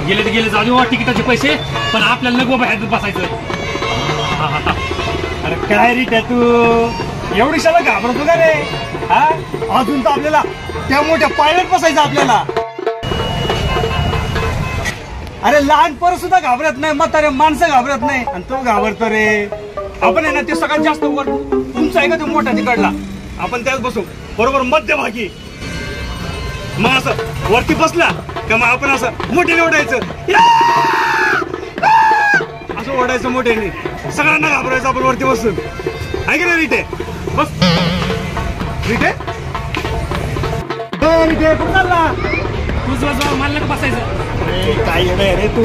गेले तर गेले, जाऊ दे तिकिटाचे पैसे, पण आपल्याला नको बाहेर बसायचं. अरे काय रीट आहे तू, एवढीशाला घाबरतो का रे? हा, अजून तर आपल्याला त्या मोठ्या पायलट बसायचं आपल्याला. अरे लहान पोरं सुद्धा घाबरत नाही, म्हातारे माणसं घाबरत नाही, आणि तो घाबरतो रे. आपण आहे ना ते सगळ्यात जास्त वर तुमचा आहे का तो मोठा तिकडला, आपण त्यात बसू बरोबर मध्यभागी. मग असं वरती बसला का मग आपण असं मोठ्याने ओढायचं, असं ओढायचं मोठ्याने, सगळ्यांना घाबरायचं आपण वरती बसून. आहे की नाही रिटे? बस रिटे, रिटे कुठं चालला? तू जो मला नको बसायचं. अरे काय येणं रे तू.